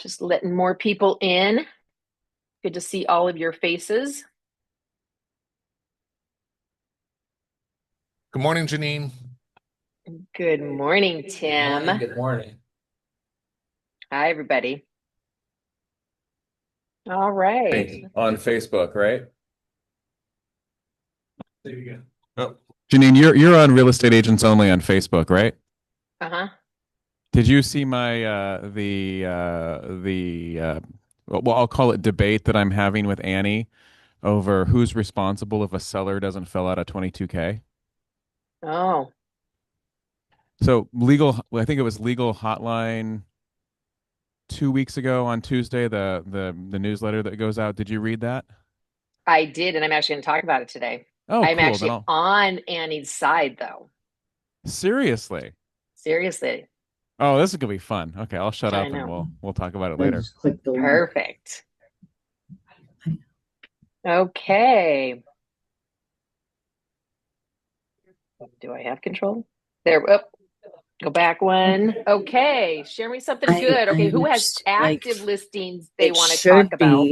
Just letting more people in. Good to see all of your faces. Good morning, Janine. Good morning, Tim. Good morning. Hi, everybody. All right. On Facebook, right? There you go. Oh. Janine, you're on Real Estate Agents Only on Facebook, right? Uh-huh. Did you see my well, I'll call it debate that I'm having with Annie over who's responsible if a seller doesn't fill out a 22K? Oh, So I think it was Legal Hotline 2 weeks ago on Tuesday, the newsletter that goes out. Did you read that? I did, and I'm actually going to talk about it today. Oh, I'm cool. Then actually I'll on Annie's side, though. seriously. Seriously. Oh, this is gonna be fun. Okay, I'll shut I up and know. we'll talk about it I later. just clicked the link. Perfect. Okay. Do I have control? There. Oh, go back one. Okay. Share me something good. Okay. Who has active listings they want to talk about?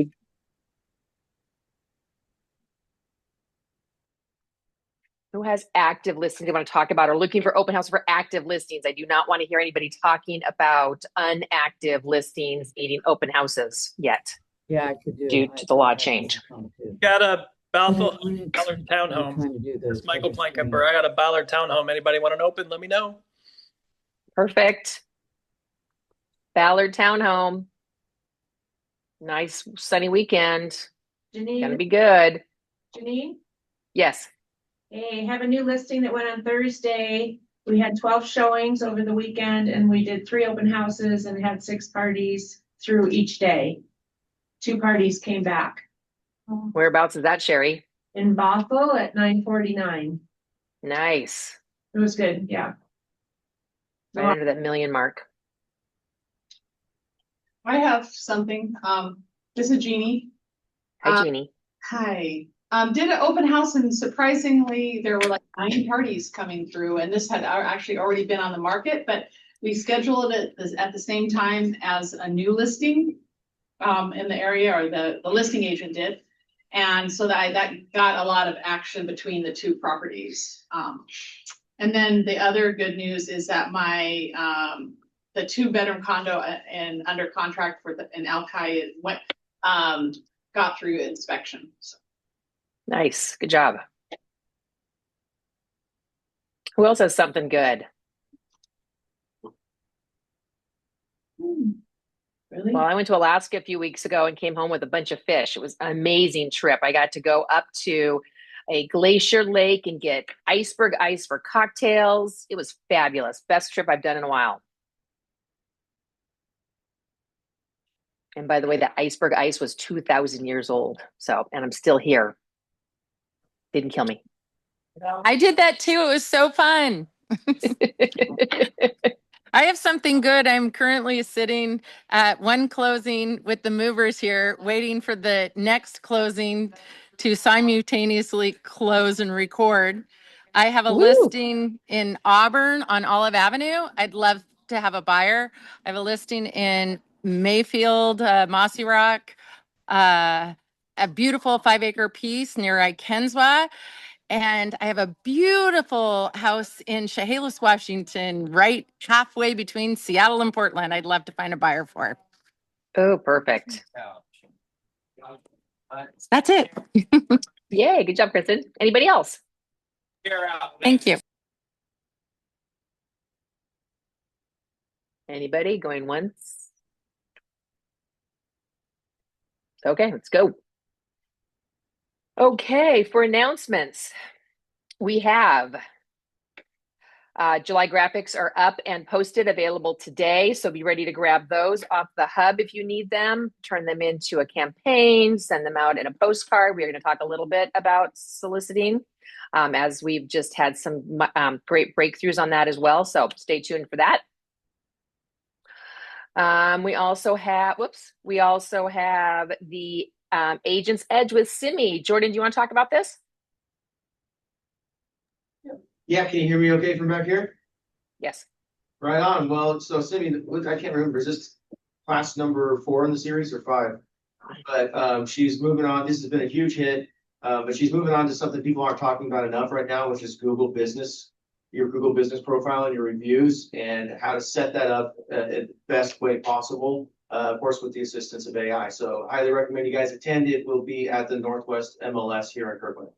Who has active listings they want to talk about or looking for open house for active listings? I do not want to hear anybody talking about unactive listings needing open houses yet. Yeah, I could do due to the law change. Got a Ballard townhome. This is Michael Plankenber. I got a Ballard townhome. Anybody want an open? Let me know. Perfect. Ballard townhome. Nice sunny weekend. Janine, Gonna be good. Janine, Yes. hey, have a new listing that went on Thursday. We had 12 showings over the weekend and we did 3 open houses and had 6 parties through each day. 2 parties came back. Whereabouts is that, Sherry? In Bothell at 949. Nice. It was good, yeah. Right under that million mark. I have something. This is Jeannie. Hi, Jeannie. Hi. Did an open house and surprisingly there were like 9 parties coming through, and this had actually already been on the market, but we scheduled it at the same time as a new listing in the area, or the listing agent did. And so that got a lot of action between the 2 properties. And then the other good news is that my the 2-bedroom condo and under contract in Alki got through inspection. So. Nice. Good job. Who else has something good? Really? Well, I went to Alaska a few weeks ago and came home with a bunch of fish. It was an amazing trip. I got to go up to a glacier lake and get iceberg ice for cocktails. It was fabulous. Best trip I've done in a while. And by the way, the iceberg ice was 2,000 years old. So, and I'm still here. Didn't kill me. I did that too. It was so fun. I have something good. I'm currently sitting at one closing with the movers here, waiting for the next closing to simultaneously close and record. I have a listing in Auburn on Olive Avenue. I'd love to have a buyer. I have a listing in Mayfield, Mossy Rock, a beautiful 5-acre piece near Ikenswa. And I have a beautiful house in Chehalis, Washington, right halfway between Seattle and Portland. I'd love to find a buyer for. Oh, perfect. That's it. Yay. Good job, Kristen. Anybody else? Thank you. Anybody going once? Okay, let's go. Okay, for announcements, we have July graphics are up and posted, available today. So be ready to grab those off the hub if you need them, turn them into a campaign, send them out in a postcard. We're going to talk a little bit about soliciting as we've just had some great breakthroughs on that as well. So stay tuned for that. We also have the Agent's Edge with Simi. Jordan, do you want to talk about this? Yeah, can you hear me okay from back here? Yes. Right on. Well, so Simi, I can't remember, is this class number 4 in the series or 5. But she's moving on. This has been a huge hit, but she's moving on to something people aren't talking about enough right now, which is Google Business, your Google Business profile and your reviews, and how to set that up in the best way possible. Of course, with the assistance of AI. So I highly recommend you guys attend. It will be at the Northwest MLS here in Kirkland.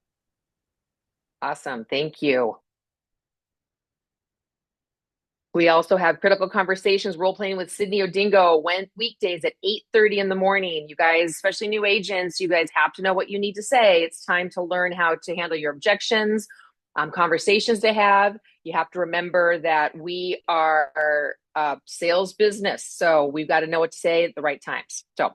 Awesome. Thank you. We also have Critical Conversations role playing with Sydney Odingo weekdays at 8:30 in the morning. You guys, especially new agents, you guys have to know what you need to say. It's time to learn how to handle your objections, conversations to have. You have to remember that we are a sales business, so we've got to know what to say at the right times. So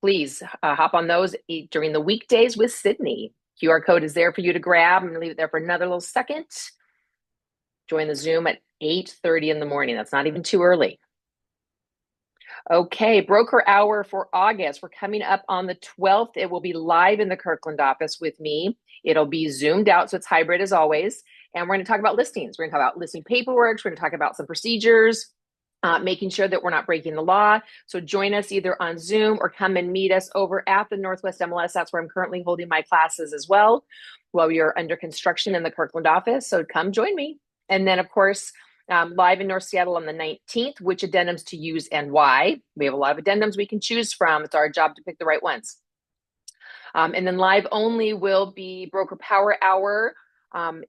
please hop on those during the weekdays with Sydney. QR code is there for you to grab. I'm going to leave it there for another little second. Join the Zoom at 8:30 in the morning. That's not even too early. Okay, broker hour for August. We're coming up on the 12th. It will be live in the Kirkland office with me. It'll be zoomed out, so it's hybrid as always. And we're going to talk about listings. We're going to talk about listing paperwork. We're going to talk about some procedures, making sure that we're not breaking the law. So join us either on Zoom or come and meet us over at the Northwest MLS. That's where I'm currently holding my classes as well while we are under construction in the Kirkland office. So come join me. And then, of course, live in North Seattle on the 19th, which addendums to use and why. We have a lot of addendums we can choose from. It's our job to pick the right ones. And then live only will be Broker Power Hour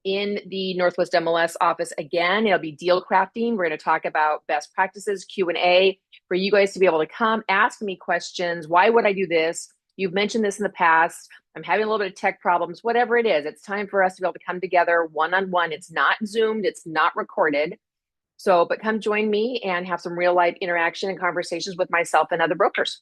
in the Northwest MLS office again. It'll be deal crafting. We're going to talk about best practices, Q&A, for you guys to be able to come ask me questions. Why would I do this? You've mentioned this in the past. I'm having a little bit of tech problems, whatever it is. It's time for us to be able to come together one-on-one. It's not Zoomed. It's not recorded. So, but come join me and have some real life interaction and conversations with myself and other brokers.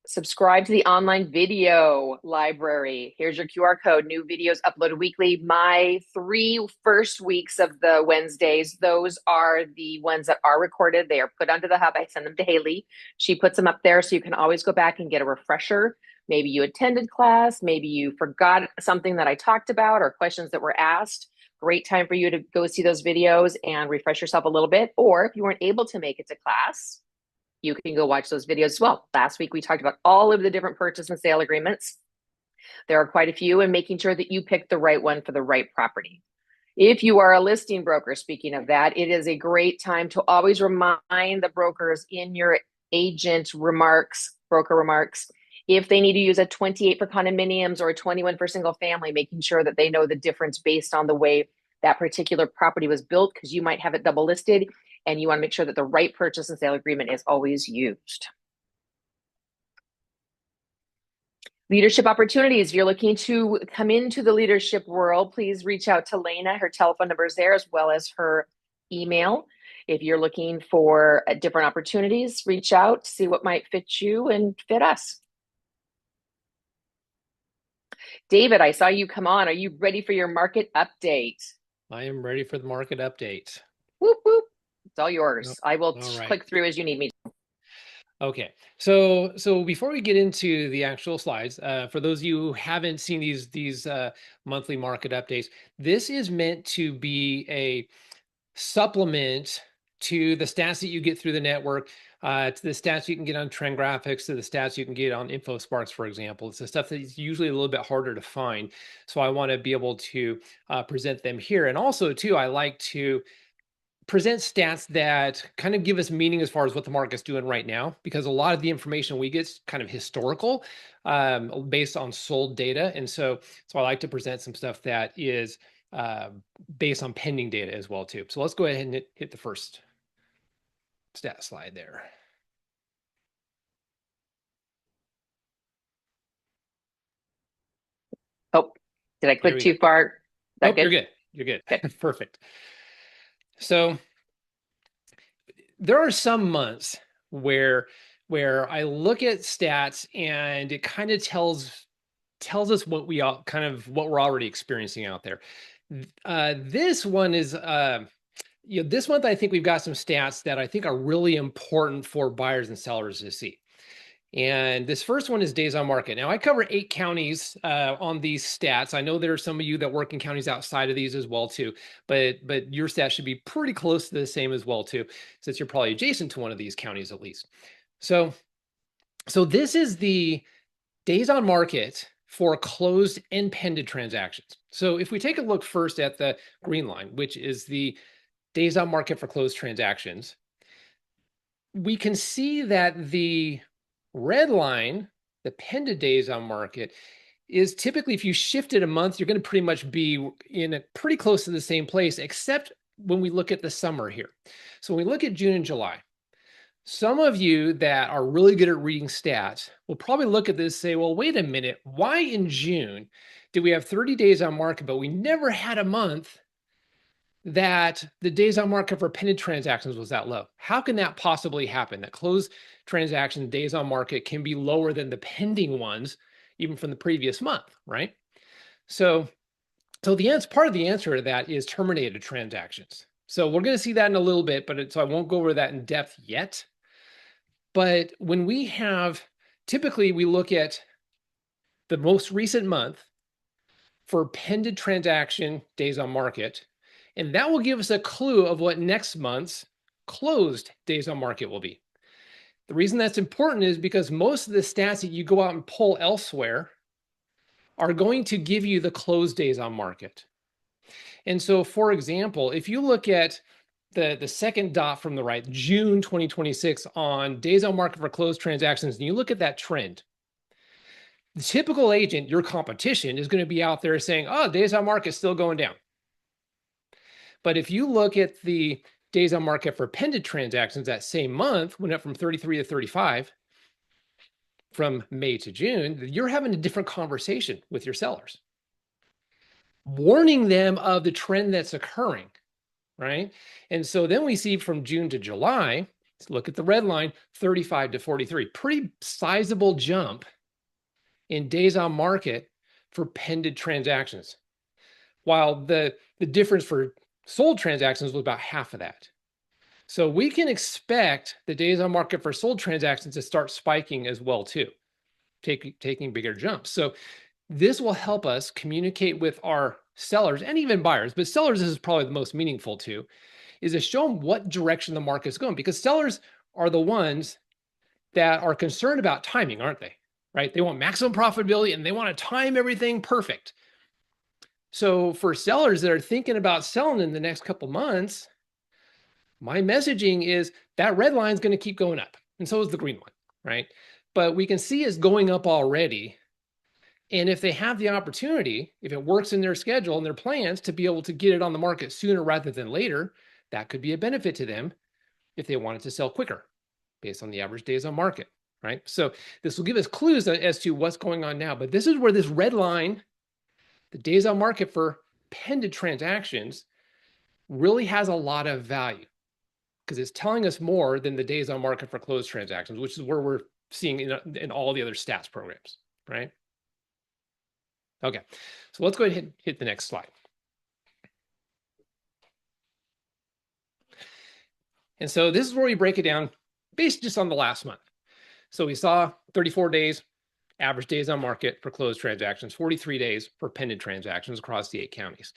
Subscribe to the online video library. Here's your QR code. New videos uploaded weekly. My 3 first weeks of the Wednesdays, those are the ones that are recorded. They are put onto the hub. I send them to Haley. She puts them up there so you can always go back and get a refresher. Maybe you attended class. Maybe you forgot something that I talked about or questions that were asked. Great time for you to go see those videos and refresh yourself a little bit. Or if you weren't able to make it to class, you can go watch those videos as well. Last week, we talked about all of the different purchase and sale agreements. There are quite a few, and making sure that you pick the right one for the right property. If you are a listing broker, speaking of that, it is a great time to always remind the brokers in your agent remarks, broker remarks, if they need to use a 28 for condominiums or a 21 for single family, making sure that they know the difference based on the way that particular property was built, because you might have it double listed and you want to make sure that the right purchase and sale agreement is always used. Leadership opportunities. If you're looking to come into the leadership world, please reach out to Lena. Her telephone number is there, as well as her email. If you're looking for different opportunities, reach out, see what might fit you and fit us. David, I saw you come on. Are you ready for your market update? I am ready for the market update. Whoop, whoop. It's all yours. Nope. I will Right. click through as you need me. Okay, so before we get into the actual slides, for those of you who haven't seen these monthly market updates, this is meant to be a supplement to the stats that you get through the network, to the stats you can get on Trend Graphics, to the stats you can get on InfoSparks, for example. It's the stuff that's usually a little bit harder to find. So I want to be able to present them here. And also, too, I like to present stats that kind of give us meaning as far as what the market's doing right now, because a lot of the information we get is kind of historical, based on sold data. And so I like to present some stuff that is based on pending data as well too. So let's go ahead and hit the first stat slide there. Oh, did I click too far? Nope, you're good. You're good. Perfect. So there are some months where I look at stats and it kind of tells us what we all what we're already experiencing out there. This one is this month I think we've got some stats that I think are really important for buyers and sellers to see. And this first one is days on market. Now I cover 8 counties on these stats. I know there are some of you that work in counties outside of these as well too, but your stats should be pretty close to the same as well too, since you're probably adjacent to one of these counties at least. So this is the days on market for closed and pending transactions. So if we take a look first at the green line, which is the days on market for closed transactions, we can see that the red line, the pending days on market, is typically, if you shift it a month, you're going to pretty much be in a pretty close to the same place, except when we look at the summer here. So when we look at June and July, some of you that are really good at reading stats will probably look at this and say, well, wait a minute, why in June did we have 30 days on market, but we never had a month that the days on market for pending transactions was that low? How can that possibly happen? That closed transaction days on market can be lower than the pending ones, even from the previous month, right? So the answer, part of the answer to that is terminated transactions. So we're going to see that in a little bit, but so I won't go over that in depth yet. But when we have, typically we look at the most recent month for pending transaction days on market, and that will give us a clue of what next month's closed days on market will be. The reason that's important is because most of the stats that you go out and pull elsewhere are going to give you the closed days on market. And so, for example, if you look at the second dot from the right, June 2026 on days on market for closed transactions, and you look at that trend, the typical agent, your competition, is going to be out there saying, oh, days on market is still going down. But if you look at the days on market for pending transactions that same month, went up from 33 to 35 from May to June, you're having a different conversation with your sellers, warning them of the trend that's occurring, right? And so then we see from June to July, let's look at the red line, 35 to 43, pretty sizable jump in days on market for pending transactions, while the difference for sold transactions was about half of that. So we can expect the days on market for sold transactions to start spiking as well too, taking bigger jumps. So this will help us communicate with our sellers and even buyers, but sellers is probably the most meaningful to, is to show them what direction the market is going, because sellers are the ones that are concerned about timing, aren't they? Right? They want maximum profitability and they want to time everything perfect. So for sellers that are thinking about selling in the next couple months, my messaging is that red line is going to keep going up, and so is the green one, right? But we can see it's going up already. And if they have the opportunity, if it works in their schedule and their plans to be able to get it on the market sooner rather than later, that could be a benefit to them if they wanted to sell quicker based on the average days on market, right? So this will give us clues as to what's going on now. But this is where this red line, the days on market for pending transactions, really has a lot of value, because it's telling us more than the days on market for closed transactions, which is where we're seeing in all the other stats programs, right? Okay, so let's go ahead and hit the next slide. And so this is where we break it down based just on the last month. So we saw 34 days, average days on market for closed transactions, 43 days for pending transactions across the 8 counties.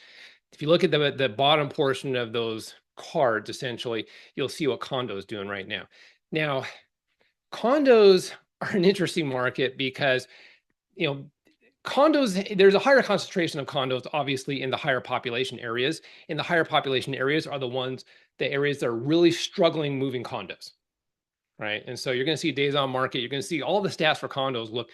If you look at the bottom portion of those cards, essentially, you'll see what condos doing right now. Now, condos are an interesting market because, condos, there's a higher concentration of condos, obviously, in the higher population areas. And the higher population areas are the areas that are really struggling moving condos, right? And so you're going to see days on market. You're going to see all the stats for condos look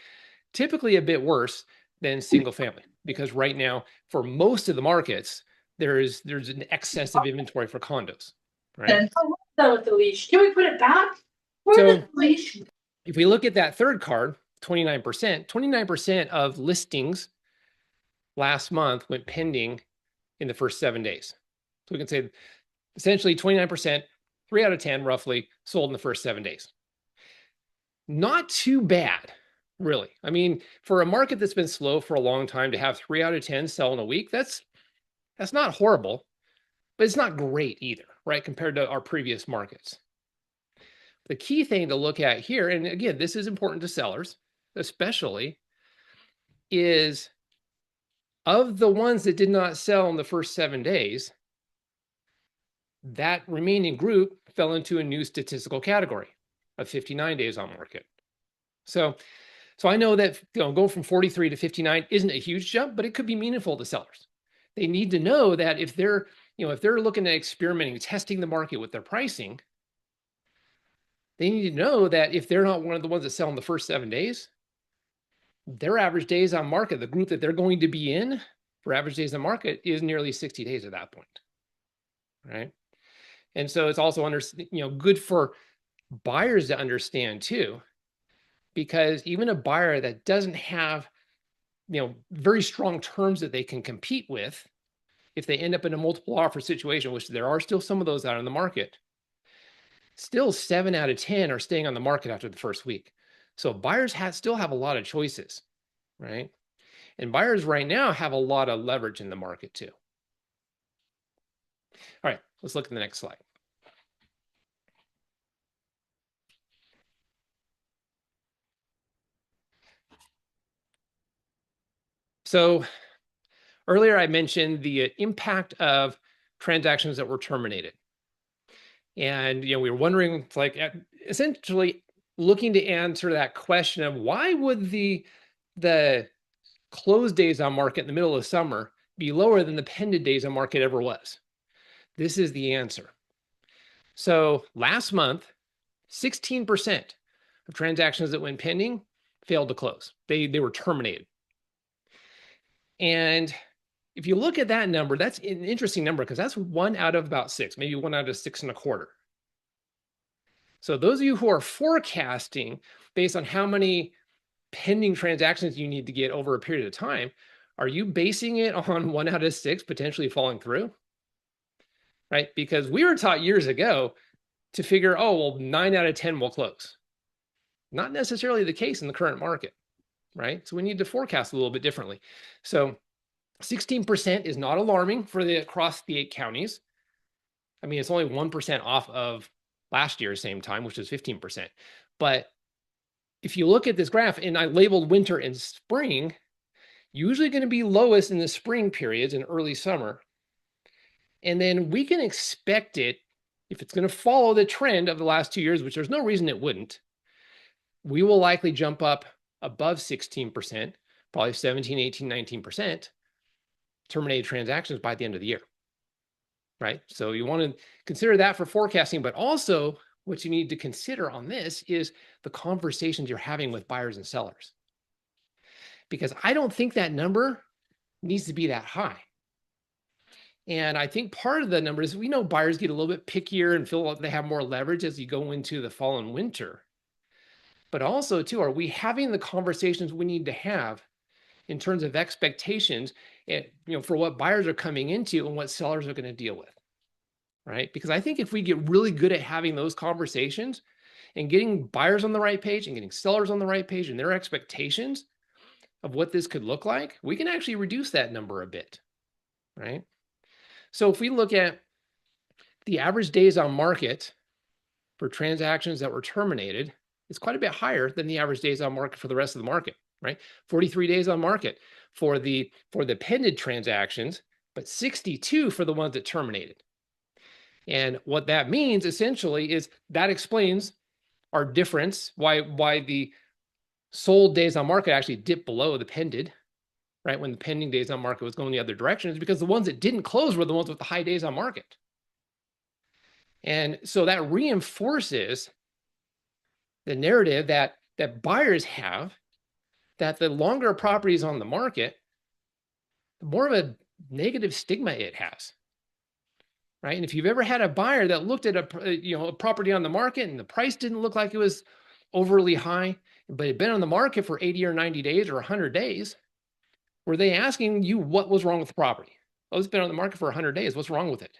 typically a bit worse than single family, because right now, for most of the markets, there's an excess of inventory for condos, right? With the leash. Can we put it back? Where's the leash? If we look at that third card, 29% of listings last month went pending in the first 7 days. So we can say essentially 29%, 3 out of 10 roughly, sold in the first 7 days. Not too bad, really. I mean, for a market that's been slow for a long time, to have 3 out of 10 sell in a week, that's not horrible, but it's not great either, right? Compared to our previous markets. the key thing to look at here, and again, this is important to sellers, especially, is of the ones that did not sell in the first 7 days, that remaining group fell into a new statistical category of 59 days on market. So I know that going from 43 to 59 isn't a huge jump, but it could be meaningful to sellers. They need to know that if they're looking at experimenting, testing the market with their pricing, they need to know that if they're not one of the ones that sell in the first 7 days, their average days on market, the group that they're going to be in for average days on market, is nearly 60 days at that point, right? And so it's also good for buyers to understand too, because even a buyer that doesn't have very strong terms that they can compete with, if they end up in a multiple offer situation, which there are still some of those out in the market, still 7 out of 10 are staying on the market after the first week. So buyers still have a lot of choices, right? And buyers right now have a lot of leverage in the market too. All right, let's look at the next slide. So earlier I mentioned the impact of transactions that were terminated. And we were wondering, essentially looking to answer that question of why would the close days on market in the middle of summer be lower than the pending days on market ever was? This is the answer. So last month, 16% of transactions that went pending failed to close. They were terminated. And if you look at that number, that's an interesting number because that's 1 out of about 6, maybe 1 out of 6.25. So those of you who are forecasting based on how many pending transactions you need to get over a period of time, are you basing it on 1 out of 6 potentially falling through? Right? Because we were taught years ago to figure, 9 out of 10 will close. Not necessarily the case in the current market, right? So we need to forecast a little bit differently. So 16% is not alarming for across the 8 counties. I mean, it's only 1% off of last year's same time, which is 15%. But if you look at this graph, and I labeled winter and spring, usually going to be lowest in the spring periods and early summer. And then we can expect it, if it's going to follow the trend of the last 2 years, which there's no reason it wouldn't, we will likely jump up above 16%, probably 17, 18, 19% terminated transactions by the end of the year, right? So you want to consider that for forecasting, but also what you need to consider on this is the conversations you're having with buyers and sellers. Because I don't think that number needs to be that high. And I think part of the number is we know buyers get a little bit pickier and feel like they have more leverage as you go into the fall and winter. But also, too, are we having the conversations we need to have in terms of expectations, for what buyers are coming into and what sellers are going to deal with, right? Because I think if we get really good at having those conversations and getting buyers on the right page and getting sellers on the right page and their expectations of what this could look like, we can actually reduce that number a bit, right? So if we look at the average days on market for transactions that were terminated, it's quite a bit higher than the average days on market for the rest of the market, right? 43 days on market for the pending transactions, but 62 for the ones that terminated. And what that means essentially is that explains our difference, why the sold days on market actually dipped below the pending, right? When the pending days on market was going the other direction, is because the ones that didn't close were the ones with the high days on market. And so that reinforces the narrative that buyers have, that the longer a property is on the market, the more of a negative stigma it has, right? And if you've ever had a buyer that looked at a property on the market and the price didn't look like it was overly high, but it had been on the market for 80 or 90 days or 100 days, were they asking you what was wrong with the property? Oh, it's been on the market for 100 days. What's wrong with it,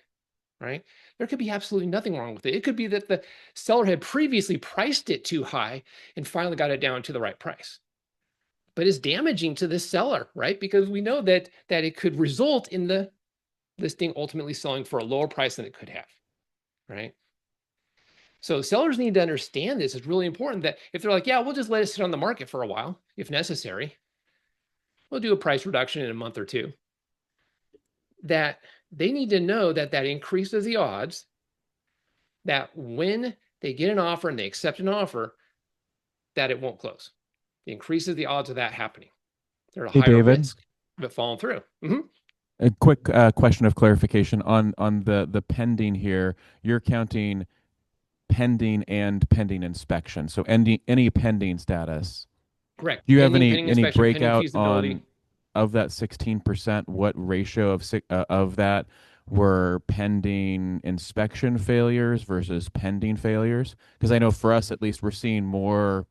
right? There could be absolutely nothing wrong with it. It could be that the seller had previously priced it too high and finally got it down to the right price. But it's damaging to this seller, right? Because we know that it could result in the listing ultimately selling for a lower price than it could have, right? So sellers need to understand this. It's really important that if they're like, yeah, we'll just let it sit on the market for a while, if necessary, we'll do a price reduction in a month or two, that they need to know that that increases the odds that when they get an offer and they accept an offer, that it won't close. It increases the odds of that happening. They're a Hey, higher David. risk of it falling through. A quick question of clarification on the pending here. You're counting pending and pending inspection. So any pending status. Correct. Do you have Pending any inspection, pending breakout feasibility. on of that 16%? What ratio of that were pending inspection failures versus pending failures? Because I know for us at least, we're seeing more.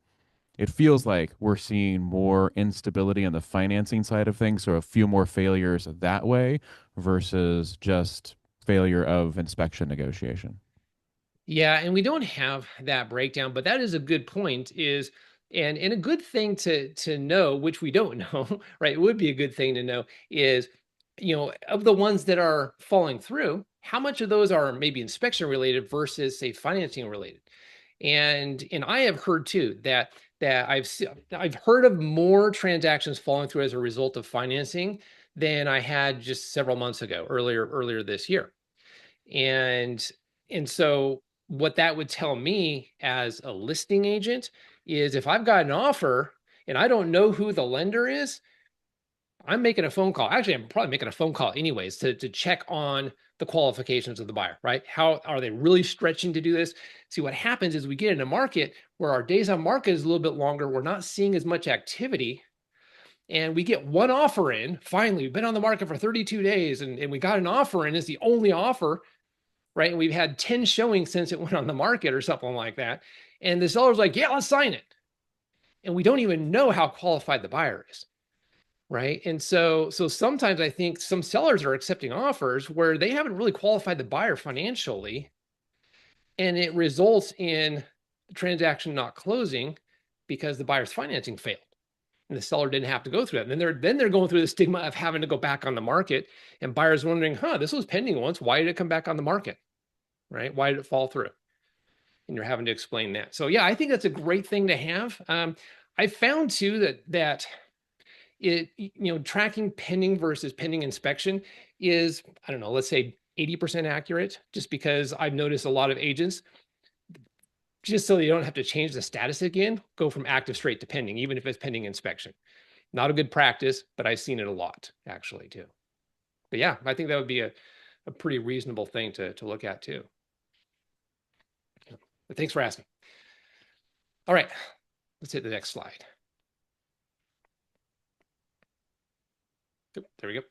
It feels like we're seeing more instability on the financing side of things, so a few more failures that way versus just failure of inspection negotiation. Yeah, and we don't have that breakdown, but that is a good point. And a good thing to know, which we don't know, right? It would be a good thing to know is, of the ones that are falling through, how much of those are maybe inspection related versus say financing related. And I have heard too that I've heard of more transactions falling through as a result of financing than I had just several months ago, earlier this year. And so what that would tell me as a listing agent is if I've got an offer and I don't know who the lender is, I'm making a phone call. Actually, I'm probably making a phone call anyways to check on the qualifications of the buyer, right? How are they really stretching to do this? See, what happens is we get in a market where our days on market is a little bit longer. We're not seeing as much activity. And we get one offer in. Finally, we've been on the market for 32 days and we got an offer in. It's the only offer, right? And we've had 10 showings since it went on the market or something like that. And the seller's like, yeah, let's sign it. And we don't even know how qualified the buyer is. Right. And so sometimes I think some sellers are accepting offers where they haven't really qualified the buyer financially. And it results in the transaction not closing because the buyer's financing failed. And the seller didn't have to go through that. And then they're going through the stigma of having to go back on the market. And buyers wondering, this was pending once. Why did it come back on the market? Right? Why did it fall through? And you're having to explain that. So yeah, I think that's a great thing to have. I found too that it, tracking pending versus pending inspection is, I don't know, let's say 80% accurate, just because I've noticed a lot of agents, just so they don't have to change the status again, go from active straight to pending, even if it's pending inspection. Not a good practice, but I've seen it a lot actually too. But yeah, I think that would be a pretty reasonable thing to look at too. But thanks for asking. All right, let's hit the next slide. There we go.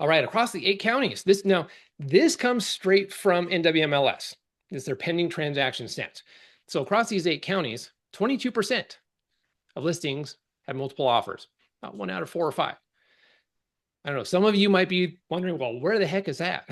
All right, across the 8 counties. This comes straight from NWMLS. It's their pending transaction stats. So across these 8 counties, 22% of listings have multiple offers. About 1 out of 4 or 5. I don't know. Some of you might be wondering, well, where the heck is that?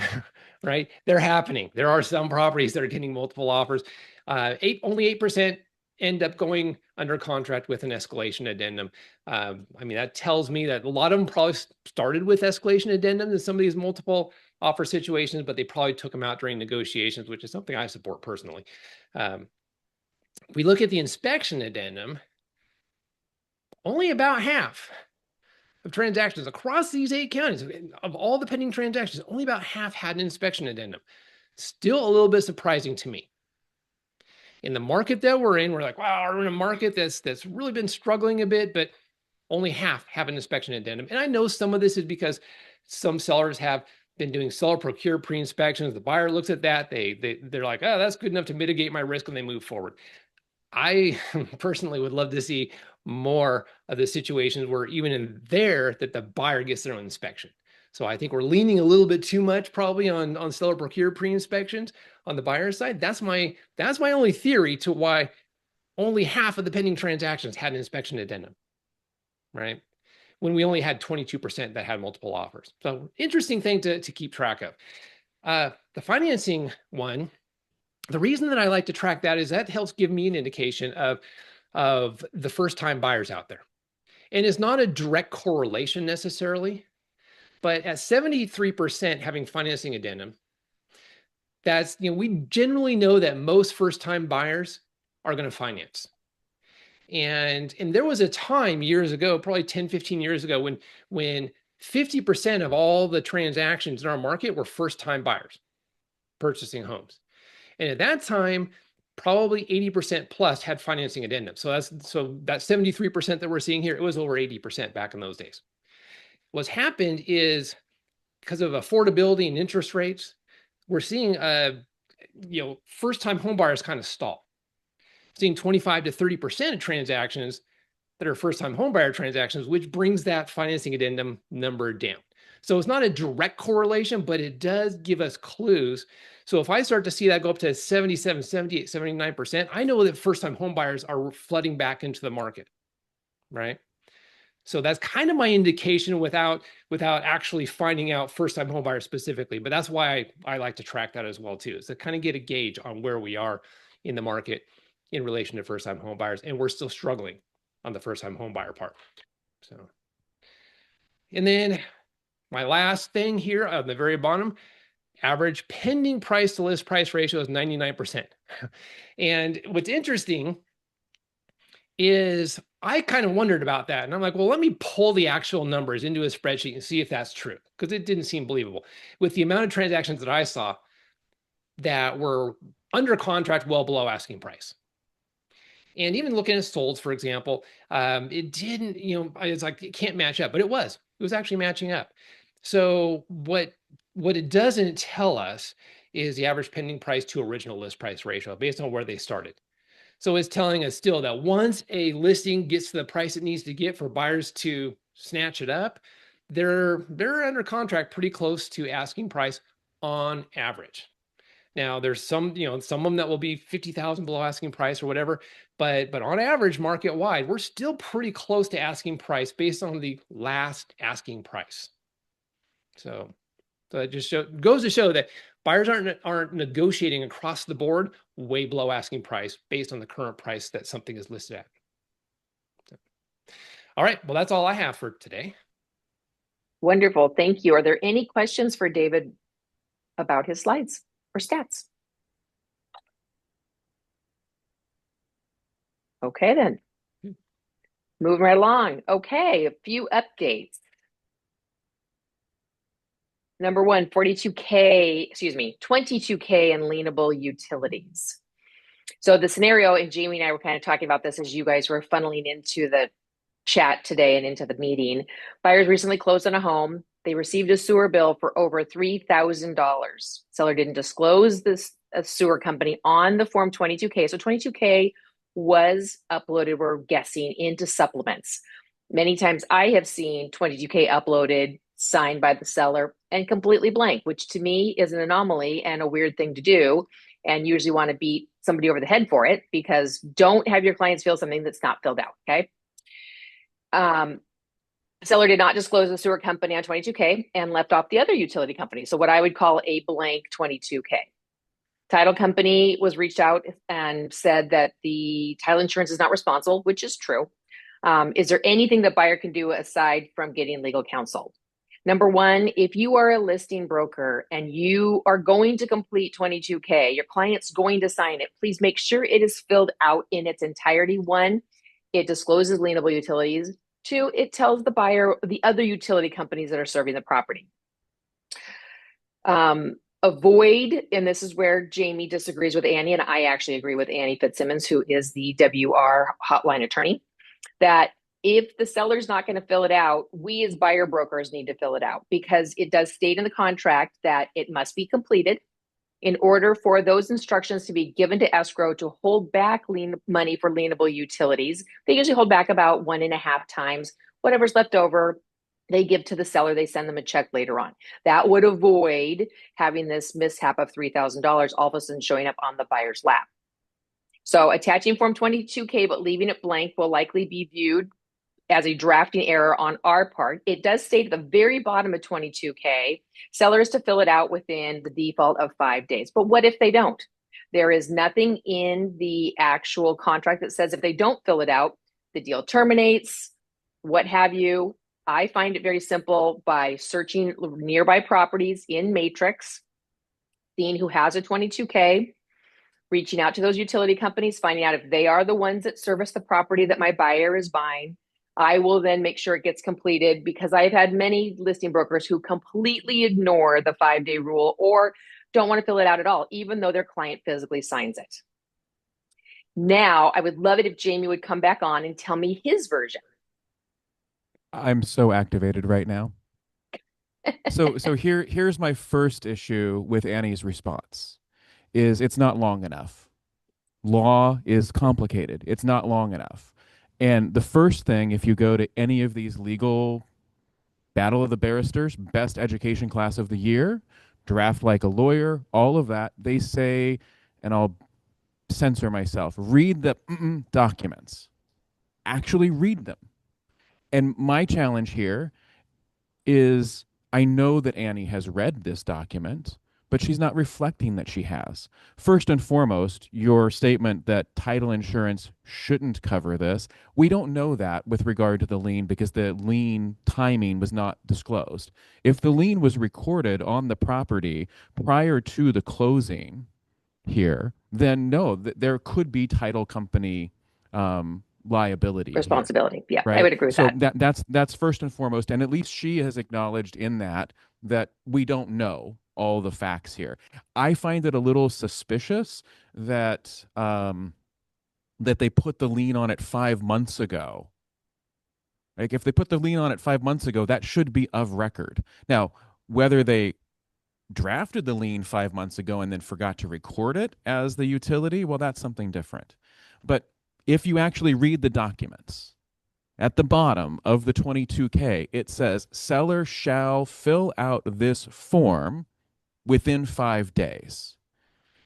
Right? They're happening. There are some properties that are getting multiple offers. Only 8% end up going under contract with an escalation addendum. That tells me that a lot of them probably started with escalation addendums in some of these multiple offer situations, but they probably took them out during negotiations, which is something I support personally. If we look at the inspection addendum, only about half of transactions across these 8 counties, of all the pending transactions, only about half had an inspection addendum. Still a little bit surprising to me. In the market that we're in, we're like, wow, we're in a market that's really been struggling a bit, but only half have an inspection addendum. And I know some of this is because some sellers have been doing seller procure pre-inspections. The buyer looks at that, they're like, oh, that's good enough to mitigate my risk, and they move forward. I personally would love to see more of the situations where even in there that the buyer gets their own inspection. So I think we're leaning a little bit too much probably on seller procure pre-inspections on the buyer side. That's my only theory to why only half of the pending transactions had an inspection addendum, right? When we only had 22% that had multiple offers. So interesting thing to keep track of. The financing one, the reason that I like to track that is that helps give me an indication of the first-time buyers out there. And it's not a direct correlation necessarily, but at 73% having financing addendum, that's, we generally know that most first-time buyers are going to finance. And there was a time years ago, probably 10, 15 years ago, when 50% of all the transactions in our market were first-time buyers purchasing homes. And at that time, probably 80% plus had financing addendum. So that 73% that we're seeing here, it was over 80% back in those days. What's happened is because of affordability and interest rates, we're seeing first-time home buyers kind of stall. Seeing 25 to 30% of transactions that are first-time homebuyer transactions, which brings that financing addendum number down. So it's not a direct correlation, but it does give us clues. So if I start to see that go up to 77, 78, 79%, I know that first-time homebuyers are flooding back into the market, right? So that's kind of my indication without actually finding out first-time homebuyers specifically. But that's why I like to track that as well too, is to kind of get a gauge on where we are in the market in relation to first-time home buyers, and we're still struggling on the first-time home buyer part. So, and then my last thing here on the very bottom, average pending price to list price ratio is 99%. And what's interesting is I kind of wondered about that, and I'm like, well, let me pull the actual numbers into a spreadsheet and see if that's true, because it didn't seem believable with the amount of transactions that I saw that were under contract well below asking price. And even looking at solds, for example, it didn't, it's like it can't match up, but it was actually matching up. So what it doesn't tell us is the average pending price to original list price ratio based on where they started. So it's telling us still that once a listing gets to the price it needs to get for buyers to snatch it up, they're under contract pretty close to asking price on average. Now there's some of them that will be 50,000 below asking price or whatever, but on average, market wide, we're still pretty close to asking price based on the last asking price. So it just goes to show that buyers aren't negotiating across the board way below asking price based on the current price that something is listed at. So, all right, well, that's all I have for today. Wonderful, thank you. Are there any questions for David about his slides or stats? Okay, then. Moving right along. Okay, a few updates. Number one, 22K in lienable utilities. So the scenario, and Jamie and I were kind of talking about this as you guys were funneling into the chat today and into the meeting. Buyers recently closed on a home. They received a sewer bill for over $3,000. Seller didn't disclose this sewer company on the form 22K. So 22K was uploaded, we're guessing, into supplements. Many times I have seen 22K uploaded, signed by the seller, and completely blank, which to me is an anomaly and a weird thing to do, and usually want to beat somebody over the head for it, because don't have your clients fill something that's not filled out, okay? Seller did not disclose the sewer company on 22K and left off the other utility company. So what I would call a blank 22K. Title company was reached out and said that the title insurance is not responsible, which is true. Is there anything the buyer can do aside from getting legal counsel? Number one, if you are a listing broker and you are going to complete 22K, your client's going to sign it, please make sure it is filled out in its entirety. One, it discloses lienable utilities. Two, it tells the buyer the other utility companies that are serving the property. Avoid, and this is where Jamie disagrees with Annie, and I actually agree with Annie Fitzsimmons, who is the WR hotline attorney, that if the seller's not going to fill it out, we as buyer brokers need to fill it out, because it does state in the contract that it must be completed. In order for those instructions to be given to escrow to hold back money for lienable utilities, they usually hold back about 1.5 times. Whatever's left over, they give to the seller. They send them a check later on. That would avoid having this mishap of $3,000 all of a sudden showing up on the buyer's lap. So attaching form 22K but leaving it blank will likely be viewed as a drafting error on our part. It does state at the very bottom of 22K, sellers to fill it out within the default of 5 days. But what if they don't? There is nothing in the actual contract that says if they don't fill it out, the deal terminates, what have you. I find it very simple by searching nearby properties in Matrix, Dean, who has a 22K, reaching out to those utility companies, finding out if they are the ones that service the property that my buyer is buying. I will then make sure it gets completed, because I've had many listing brokers who completely ignore the 5-day rule or don't want to fill it out at all, even though their client physically signs it. Now, I would love it if Jamie would come back on and tell me his version. I'm so activated right now. So here's my first issue with Annie's response is it's not long enough. Law is complicated. It's not long enough. And the first thing, if you go to any of these legal Battle of the Barristers, best education class of the year, draft like a lawyer, all of that, they say, and I'll censor myself, read the documents. Actually read them. And my challenge here is I know that Annie has read this document, but she's not reflecting that she has. First and foremost, your statement that title insurance shouldn't cover this, we don't know that with regard to the lien because the lien timing was not disclosed. If the lien was recorded on the property prior to the closing here, then no, there could be title company liability Responsibility. here, Yeah, right? I would agree with so that. That's first and foremost, and at least she has acknowledged in that we don't know all the facts here. I find it a little suspicious that that they put the lien on it 5 months ago. Like if they put the lien on it 5 months ago, that should be of record. Now, whether they drafted the lien 5 months ago and then forgot to record it as the utility, well, that's something different. But if you actually read the documents, at the bottom of the 22K, it says, seller shall fill out this form within 5 days.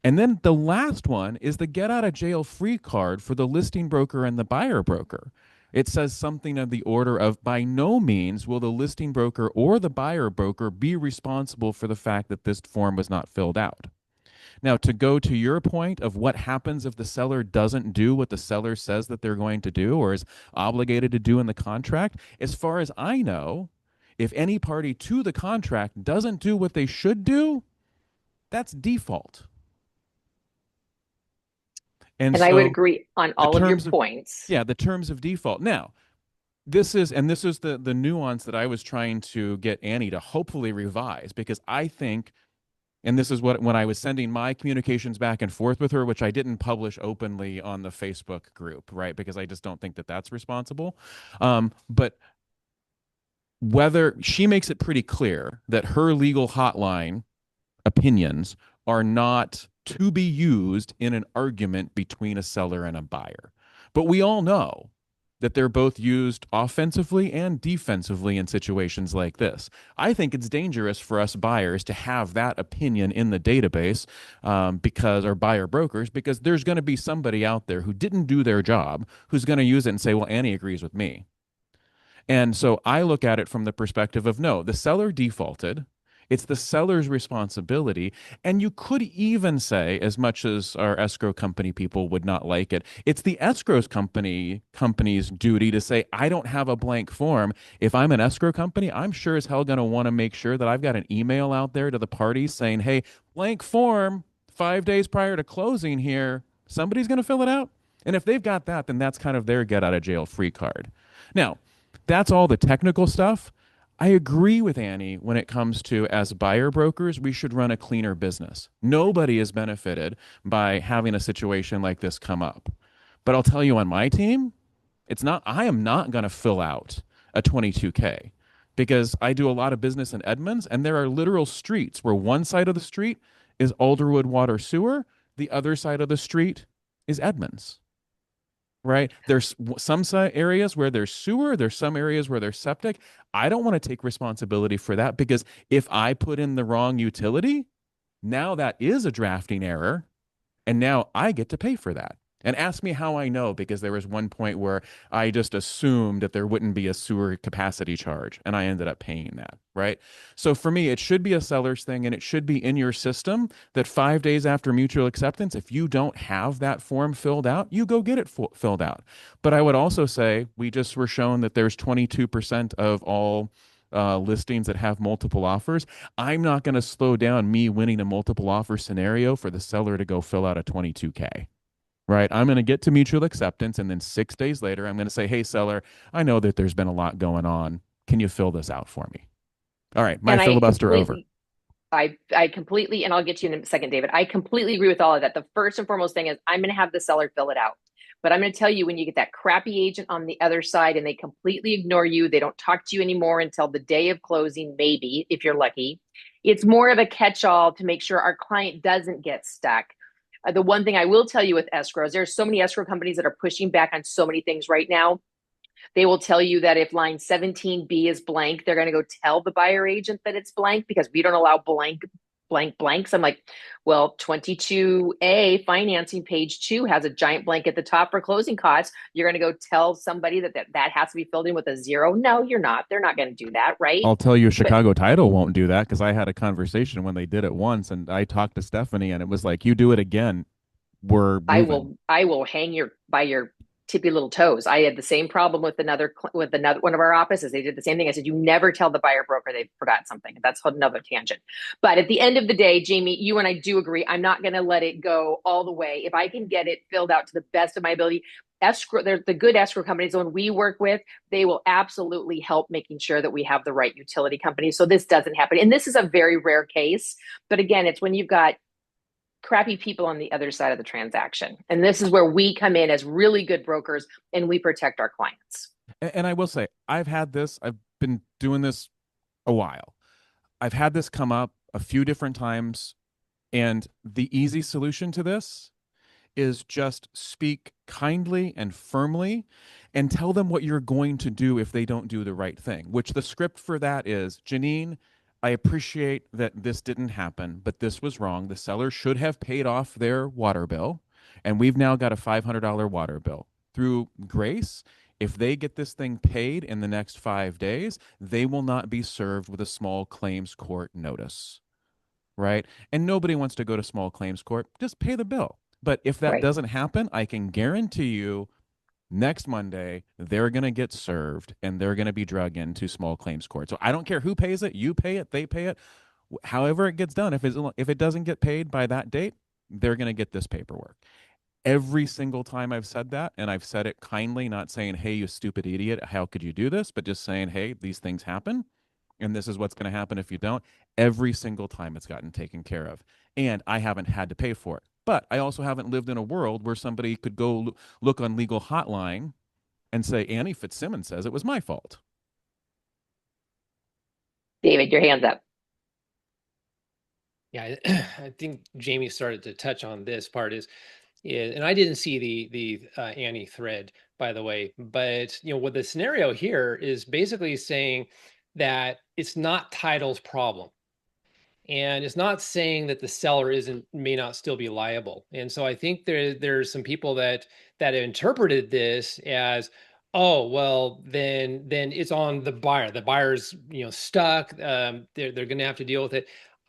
And then the last one is the get out of jail free card for the listing broker and the buyer broker. It says something of the order of, by no means will the listing broker or the buyer broker be responsible for the fact that this form was not filled out. Now, to go to your point of what happens if the seller doesn't do what the seller says that they're going to do or is obligated to do in the contract, as far as I know, if any party to the contract doesn't do what they should do, that's default. And so I would agree on all of your points. Yeah, the terms of default. Now, this is the nuance that I was trying to get Annie to hopefully revise, because I think, and this is what, when I was sending my communications back and forth with her, which I didn't publish openly on the Facebook group, right? Because I just don't think that that's responsible. But whether she makes it pretty clear that her legal hotline opinions are not to be used in an argument between a seller and a buyer. But we all know that they're both used offensively and defensively in situations like this. I think it's dangerous for us buyers to have that opinion in the database because our buyer brokers, because there's going to be somebody out there who didn't do their job who's going to use it and say, well, Annie agrees with me. And so I look at it from the perspective of, no, the seller defaulted. It's the seller's responsibility. And you could even say, as much as our escrow company people would not like it, it's the escrow company's duty to say, I don't have a blank form. If I'm an escrow company, I'm sure as hell going to want to make sure that I've got an email out there to the parties saying, hey, blank form 5 days prior to closing here. Somebody's going to fill it out. And if they've got that, then that's kind of their get out of jail free card. Now, that's all the technical stuff. I agree with Annie when it comes to, as buyer brokers, we should run a cleaner business. Nobody is benefited by having a situation like this come up. But I'll tell you, on my team, I am not going to fill out a 22K because I do a lot of business in Edmonds, and there are literal streets where one side of the street is Alderwood Water Sewer, the other side of the street is Edmonds. Right? There's some areas where there's sewer. There's some areas where there's septic. I don't want to take responsibility for that, because if I put in the wrong utility, now that is a drafting error. And now I get to pay for that. And ask me how I know, because there was one point where I just assumed that there wouldn't be a sewer capacity charge, and I ended up paying that, right? So for me, it should be a seller's thing, and it should be in your system that 5 days after mutual acceptance, if you don't have that form filled out, you go get it filled out. But I would also say we just were shown that there's 22% of all listings that have multiple offers, I'm not going to slow down me winning a multiple offer scenario for the seller to go fill out a 22K. Right. I'm going to get to mutual acceptance. And then 6 days later, I'm going to say, hey, seller, I know that there's been a lot going on. Can you fill this out for me? All right. My And filibuster over. I completely, and I'll get to you in a second, David. I completely agree with all of that. The first and foremost thing is I'm going to have the seller fill it out. But I'm going to tell you, when you get that crappy agent on the other side and they completely ignore you, they don't talk to you anymore until the day of closing, maybe if you're lucky. It's more of a catch-all to make sure our client doesn't get stuck. The one thing I will tell you with escrows, there's so many escrow companies that are pushing back on so many things right now. They will tell you that if line 17B is blank, they're going to go tell the buyer agent that it's blank because we don't allow blanks. I'm like, well, 22A financing page 2 has a giant blank at the top for closing costs. You're going to go tell somebody that has to be filled in with a 0? No, you're not. They're not going to do that, right? I'll tell you, Chicago Title won't do that because I had a conversation when they did it once, and I talked to Stephanie, and it was like, you do it again, we're moving. I will hang by your tippy little toes. I had the same problem with another one of our offices. They did the same thing. I said, you never tell the buyer broker they forgot something. That's another tangent. But at the end of the day, Jamie, you and I do agree. I'm not going to let it go all the way. If I can get it filled out to the best of my ability, escrow, they're the good escrow companies, the one we work with, they will absolutely help making sure that we have the right utility company. So this doesn't happen. And this is a very rare case. But again, it's when you've got crappy people on the other side of the transaction. And this is where we come in as really good brokers and we protect our clients. And I will say, I've been doing this a while. I've had this come up a few different times. And the easy solution to this is just speak kindly and firmly and tell them what you're going to do if they don't do the right thing, which the script for that is, Janine, I appreciate that this didn't happen, but this was wrong. The seller should have paid off their water bill, and we've now got a $500 water bill. Through grace, if they get this thing paid in the next 5 days, they will not be served with a small claims court notice, right? And nobody wants to go to small claims court. Just pay the bill. But if that doesn't happen, I can guarantee you next Monday, they're going to get served and they're going to be dragged into small claims court. So I don't care who pays it. You pay it. They pay it. However it gets done. If it doesn't get paid by that date, they're going to get this paperwork. Every single time I've said that, and I've said it kindly, not saying, hey, you stupid idiot, how could you do this? But just saying, hey, these things happen, and this is what's going to happen if you don't. Every single time it's gotten taken care of. And I haven't had to pay for it. But I also haven't lived in a world where somebody could go look on Legal Hotline and say, Annie Fitzsimmons says it was my fault. David, your hand's up. Yeah, I think Jamie started to touch on this part is, and I didn't see the Annie thread, by the way, but what the scenario here is basically saying that it's not title's problem. And it's not saying that the seller may not still be liable. And so I think there's some people that have interpreted this as, oh, well, then it's on the buyer. The buyer's stuck. They're going to have to deal with it.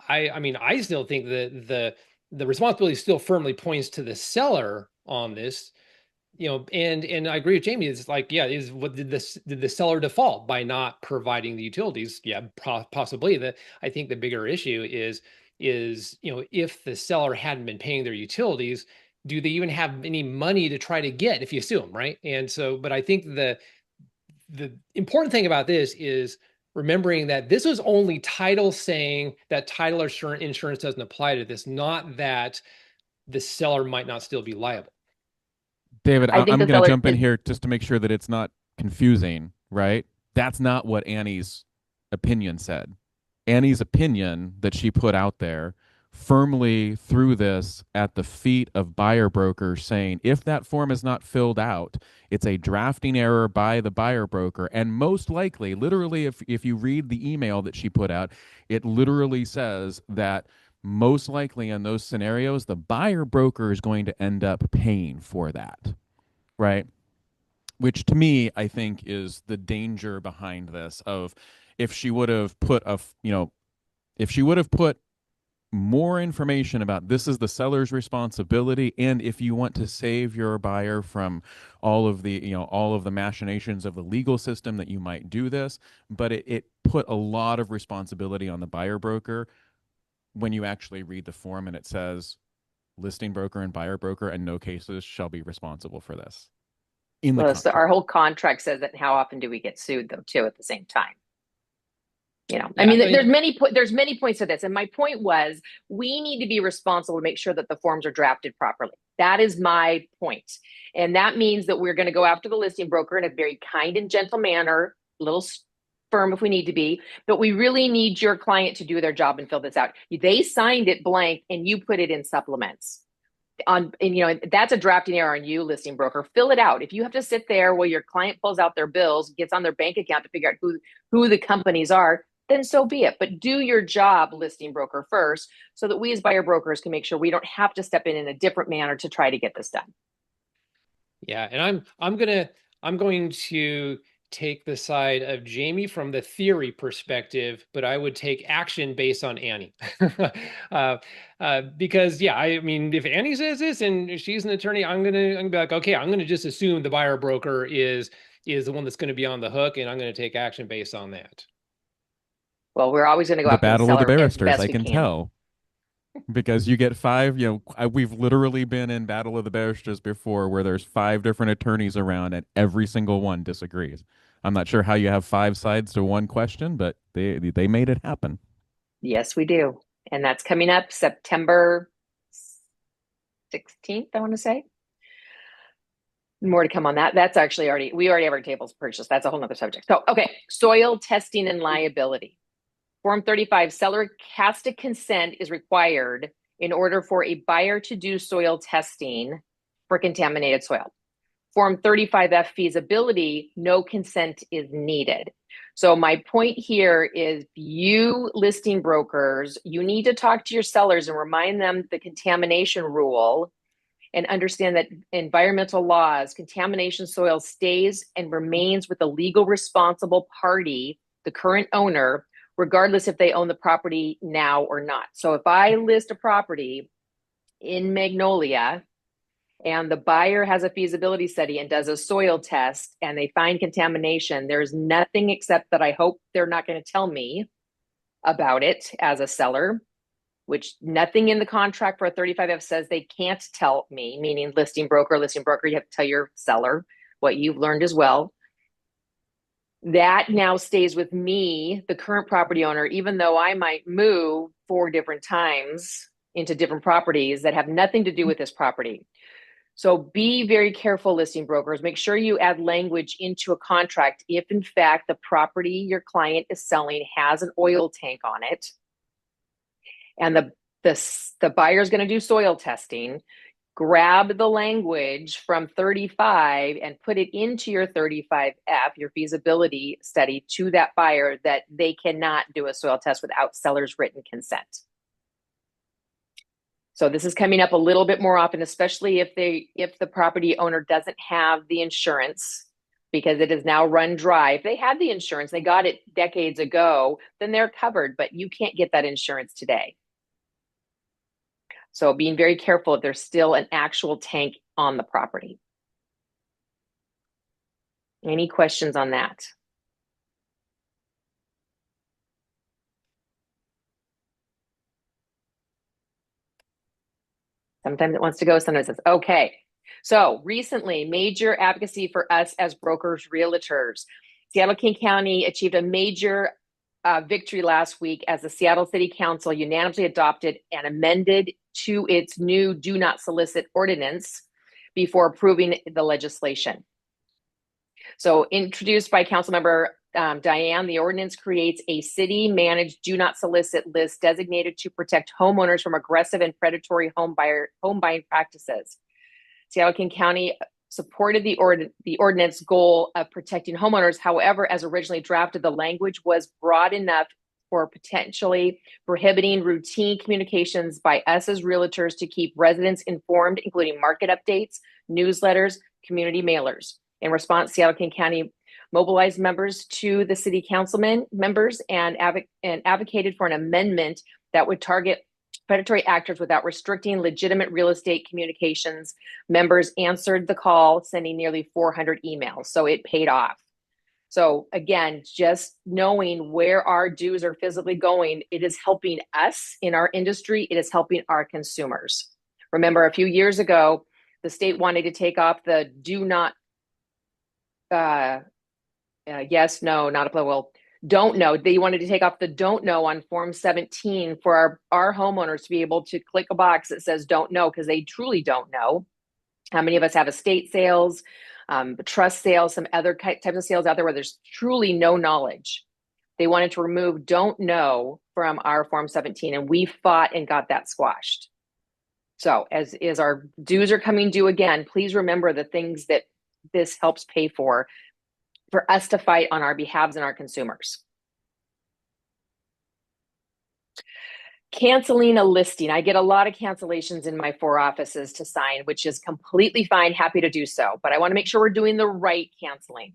I mean, I still think that the responsibility still firmly points to the seller on this. And I agree with Jamie. It's like, yeah, did the seller default by not providing the utilities? Yeah, possibly. I think the bigger issue is if the seller hadn't been paying their utilities, do they even have any money to try to get if you sue them, right? And so, but I think the important thing about this is remembering that this was only title saying that title insurance doesn't apply to this, not that the seller might not still be liable. David, I'm going to jump in here just to make sure that it's not confusing, right? That's not what Annie's opinion said. Annie's opinion that she put out there firmly threw this at the feet of buyer brokers, saying if that form is not filled out, it's a drafting error by the buyer broker. And most likely, literally, if you read the email that she put out, it literally says that most likely in those scenarios, the buyer broker is going to end up paying for that, right? Which to me, I think is the danger behind this of if she would have put more information about this is the seller's responsibility, and if you want to save your buyer from all of the machinations of the legal system, that you might do this. But it put a lot of responsibility on the buyer broker when you actually read the form, and it says listing broker and buyer broker in no cases shall be responsible for this in the Well, so contract. our whole contract says that. How often do we get sued though, too, at the same time? You know, Yeah, I mean, I mean- there's many points to this. And my point was, we need to be responsible to make sure that the forms are drafted properly. That is my point. And that means that we're going to go after the listing broker in a very kind and gentle manner, a little firm if we need to be, but we really need your client to do their job and fill this out. They signed it blank and you put it in supplements. And that's a drafting error on you, listing broker. Fill it out. If you have to sit there while your client pulls out their bills, gets on their bank account to figure out who the companies are, then so be it. But do your job, listing broker, first, so that we as buyer brokers can make sure we don't have to step in a different manner to try to get this done. Yeah, and I'm going to take the side of Jamie from the theory perspective, but I would take action based on Annie. Because yeah, I mean, if Annie says this and she's an attorney, I'm gonna be like, okay, I'm gonna just assume the buyer broker is the one that's going to be on the hook, and I'm going to take action based on that. Well, we're always going to go The after the battle of the seller as barristers, best I we can tell. Because you get five, we've literally been in battle of the barristers before where there's 5 different attorneys around and every single one disagrees. I'm not sure how you have 5 sides to one question, but they made it happen. Yes, we do. And that's coming up September 16th, I want to say. More to come on that. That's actually we already have our tables purchased. That's a whole nother subject. So, okay, soil testing and liability. Form 35, seller has to consent is required in order for a buyer to do soil testing for contaminated soil. Form 35F feasibility, no consent is needed. So my point here is, you listing brokers, you need to talk to your sellers and remind them the contamination rule, and understand that environmental laws, contamination soil stays and remains with the legal responsible party, the current owner, regardless if they own the property now or not. So if I list a property in Magnolia and the buyer has a feasibility study and does a soil test and they find contamination, there's nothing except that I hope they're not going to tell me about it as a seller, which nothing in the contract for a 35F says they can't tell me, meaning listing broker, you have to tell your seller what you've learned as well. That now stays with me, the current property owner, even though I might move 4 different times into different properties that have nothing to do with this property. So be very careful, listing brokers. Make sure you add language into a contract if, in fact, the property your client is selling has an oil tank on it, and the buyer is going to do soil testing. Grab the language from 35 and put it into your 35F, your feasibility study, to that buyer that they cannot do a soil test without seller's written consent. So this is coming up a little bit more often, especially if the property owner doesn't have the insurance, because it is now run dry. If they had the insurance, they got it decades ago, then they're covered, but you can't get that insurance today. So being very careful if there's still an actual tank on the property. Any questions on that? Sometimes it wants to go, sometimes it says, okay. So recently, major advocacy for us as brokers, realtors. Seattle-King County achieved a major victory last week as the Seattle City Council unanimously adopted and amended to its new do not solicit ordinance before approving the legislation. So introduced by Councilmember Diane, the ordinance creates a city managed do not solicit list designated to protect homeowners from aggressive and predatory home buying practices. Seattle-King County supported the ordinance goal of protecting homeowners. However, as originally drafted, the language was broad enough for potentially prohibiting routine communications by us as realtors to keep residents informed, including market updates, newsletters, community mailers. In response, Seattle-King County mobilized members to the city councilman members and advocated for an amendment that would target predatory actors without restricting legitimate real estate communications. Members answered the call, sending nearly 400 emails. So it paid off. So again, just knowing where our dues are physically going, it is helping us in our industry. It is helping our consumers. Remember, a few years ago, the state wanted to take off the do not, yes, no, not applicable, don't know. They wanted to take off the don't know on Form 17 for our homeowners to be able to click a box that says don't know, because they truly don't know. How many of us have estate sales, trust sales, some other types of sales out there where there's truly no knowledge? They wanted to remove don't know from our Form 17, and we fought and got that squashed. So as our dues are coming due again, please remember the things that this helps pay for us to fight on our behalves and our consumers. Canceling a listing. I get a lot of cancellations in my 4 offices to sign, which is completely fine. Happy to do so. But I want to make sure we're doing the right canceling.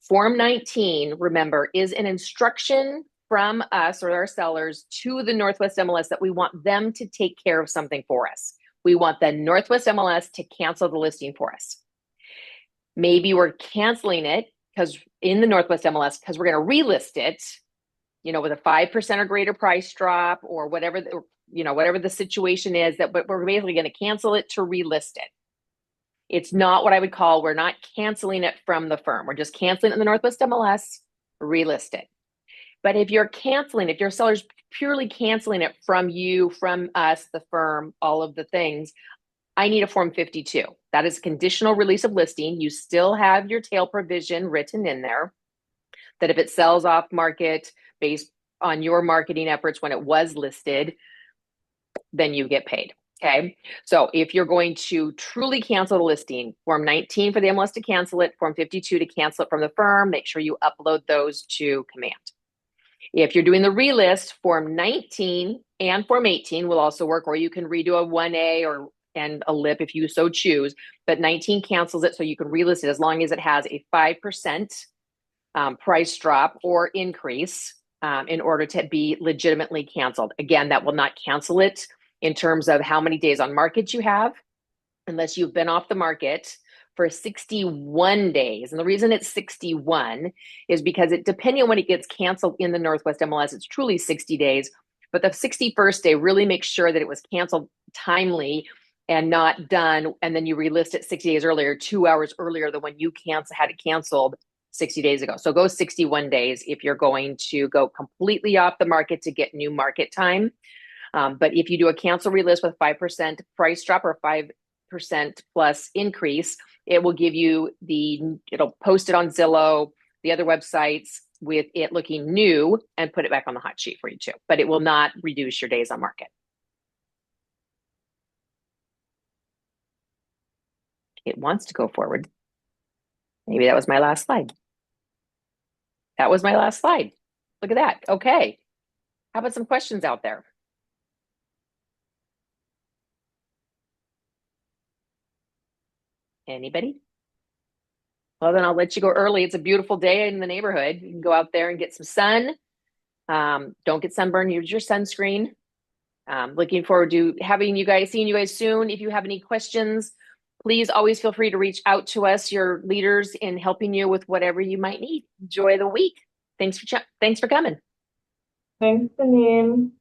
Form 19, remember, is an instruction from us or our sellers to the Northwest MLS that we want them to take care of something for us. We want the Northwest MLS to cancel the listing for us. Maybe we're canceling it because in the Northwest MLS, because we're going to relist it, with a 5% or greater price drop, or whatever, whatever the situation is, that we're basically going to cancel it to relist it. It's not what I would call, we're not canceling it from the firm. We're just canceling it in the Northwest MLS, relist it. But if you're canceling, if your seller's purely canceling it from you, from us, the firm, all of the things, I need a Form 52. That is conditional release of listing. You still have your tail provision written in there that if it sells off market based on your marketing efforts when it was listed, then you get paid. Okay. So if you're going to truly cancel the listing, Form 19 for the MLS to cancel it, Form 52 to cancel it from the firm, make sure you upload those to Command. If you're doing the relist, Form 19 and Form 18 will also work, or you can redo a 1A and a LIP if you so choose, but 19 cancels it so you can relist it as long as it has a 5% price drop or increase in order to be legitimately canceled. Again, that will not cancel it in terms of how many days on market you have, unless you've been off the market for 61 days. And the reason it's 61 is because depending on when it gets canceled in the Northwest MLS, it's truly 60 days. But the 61st day really makes sure that it was canceled timely and not done. And then you relist it 60 days earlier, 2 hours earlier than when you had it canceled 60 days ago. So go 61 days if you're going to go completely off the market to get new market time. But if you do a cancel relist with 5% price drop or 5% plus increase, it will give you it'll post it on Zillow, the other websites with it looking new, and put it back on the hot sheet for you too. But it will not reduce your days on market. It wants to go forward. Maybe that was my last slide. That was my last slide. Look at that. Okay. How about some questions out there? Anybody? Well, then I'll let you go early. It's a beautiful day in the neighborhood. You can go out there and get some sun. Don't get sunburned. Use your sunscreen. Looking forward to seeing you guys soon. If you have any questions, please always feel free to reach out to us, your leaders, in helping you with whatever you might need. Enjoy the week. Thanks for coming. Thanks, Janine.